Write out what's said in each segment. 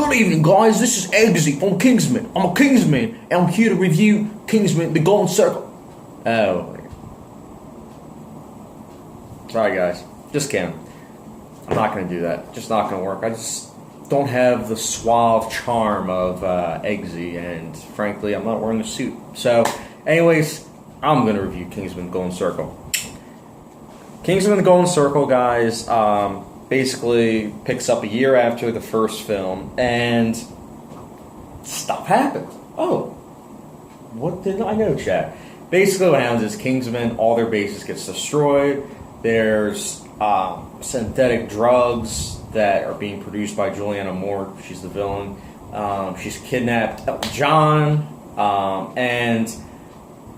Good evening, guys. This is Eggsy from Kingsman. I'm a Kingsman, and I'm here to review Kingsman: The Golden Circle. Oh. Sorry, guys. Just kidding. I'm not going to do that. Just not going to work. I just don't have the suave charm of Eggsy, and frankly, I'm not wearing a suit. So, anyways, I'm going to review Kingsman: Golden Circle. Kingsman: The Golden Circle, guys, basically picks up a year after the first film, and stuff happens. Oh, what did I know, chat? Basically, what happens is Kingsman, all their bases gets destroyed. There's synthetic drugs that are being produced by Julianne Moore. She's the villain. She's kidnapped Elton John, and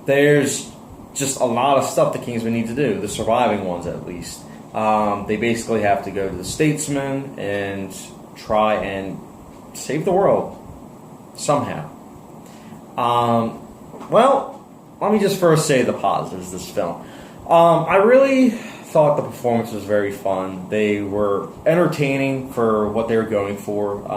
there's just a lot of stuff the Kingsmen need to do, the surviving ones at least. They basically have to go to the Statesman and try and save the world somehow. Well, let me just first say the positives of this film. I really thought the performance was very fun. They were entertaining for what they were going for.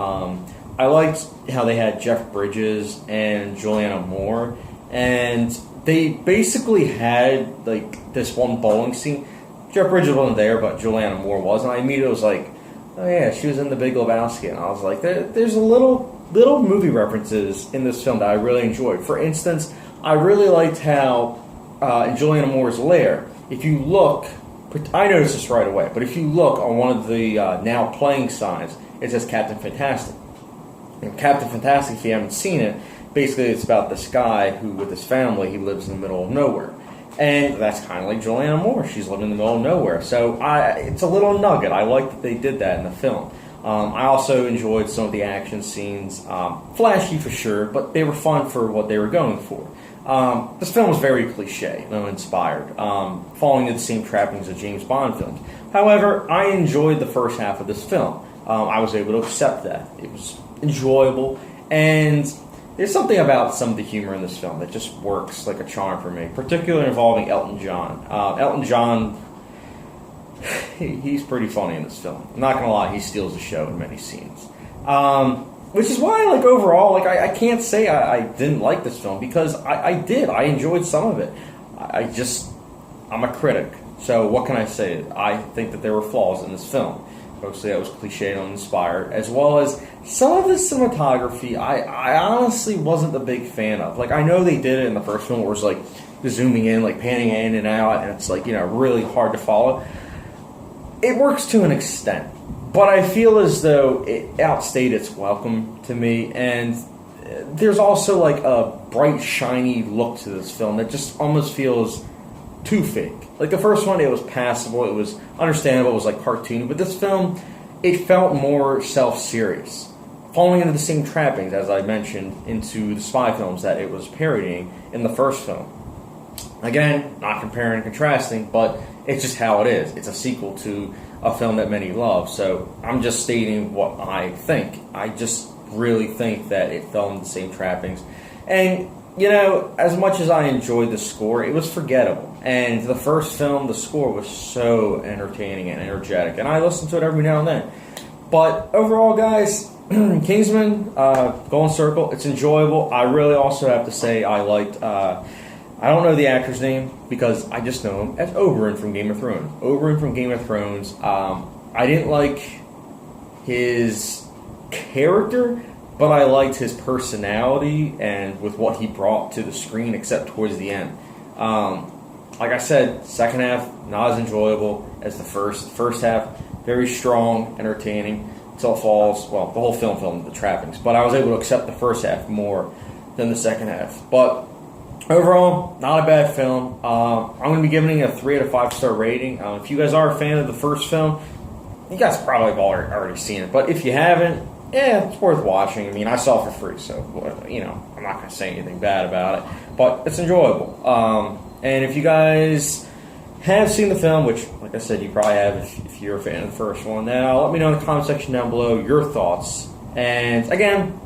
I liked how they had Jeff Bridges and Julianne Moore, and they basically had like this one bowling scene. Jeff Bridges wasn't there, but Julianne Moore was, and I immediately was like, oh yeah, she was in The Big Lebowski, and I was like, there's a little movie references in this film that I really enjoyed. For instance, I really liked how in Julianne Moore's lair, if you look, I noticed this right away, but if you look on one of the now playing signs, it says Captain Fantastic. And Captain Fantastic, if you haven't seen it, basically it's about this guy who, with his family, he lives in the middle of nowhere. And that's kind of like Julianne Moore. She's living in the middle of nowhere. So it's a little nugget. I like that they did that in the film. I also enjoyed some of the action scenes. Flashy for sure, but they were fun for what they were going for. This film was very cliche, inspired, following the same trappings of James Bond films. However, I enjoyed the first half of this film. I was able to accept that. It was enjoyable, and there's something about some of the humor in this film that just works like a charm for me, particularly involving Elton John. Elton John, he's pretty funny in this film. I'm not going to lie, he steals the show in many scenes. Which is why, like, overall, like, I can't say I didn't like this film, because I did. I enjoyed some of it. I'm a critic. So what can I say? I think that there were flaws in this film. Mostly that was cliche and uninspired, as well as some of the cinematography I honestly wasn't a big fan of. Like, I know they did it in the first film where it's like zooming in, like panning in and out, and it's like, really hard to follow. It works to an extent, but I feel as though it outstayed its welcome to me, and there's also like a bright, shiny look to this film that just almost feels too fake. Like the first one, it was passable, it was understandable, it was like cartoony, but this film, it felt more self-serious, falling into the same trappings, as I mentioned, into the spy films that it was parodying in the first film. Again, not comparing and contrasting, but it's just how it is. It's a sequel to a film that many love, so I'm just stating what I think. I just really think that it fell into the same trappings. And, as much as I enjoyed the score, it was forgettable. And the first film, the score was so entertaining and energetic, and I listen to it every now and then. But overall, guys, Kingsman, Golden Circle, it's enjoyable. I really also have to say I liked, I don't know the actor's name because I just know him as Oberyn from Game of Thrones. Oberyn from Game of Thrones. I didn't like his character, but I liked his personality and with what he brought to the screen, except towards the end. Like I said, second half, not as enjoyable as the first. First half, very strong, entertaining, until it falls, well, the whole film fell into the trappings. But I was able to accept the first half more than the second half. But overall, not a bad film. I'm going to be giving it a 3 out of 5 star rating. If you guys are a fan of the first film, you guys probably have already seen it. But if you haven't, yeah, it's worth watching. I mean, I saw it for free, so, I'm not going to say anything bad about it. But it's enjoyable. And if you guys have seen the film, which, like I said, you probably have if you're a fan of the first one, then let me know in the comment section down below your thoughts. And, again,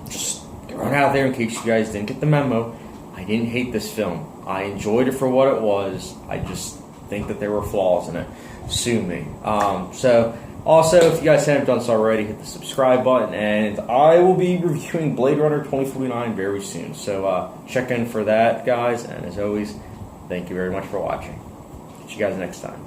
just throwing it out there in case you guys didn't get the memo. I didn't hate this film. I enjoyed it for what it was. I just think that there were flaws in it. Sue me. So, Also, if you guys haven't done so already, hit the subscribe button, and I will be reviewing Blade Runner 2049 very soon. So check in for that, guys, and as always, thank you very much for watching. Catch you guys next time.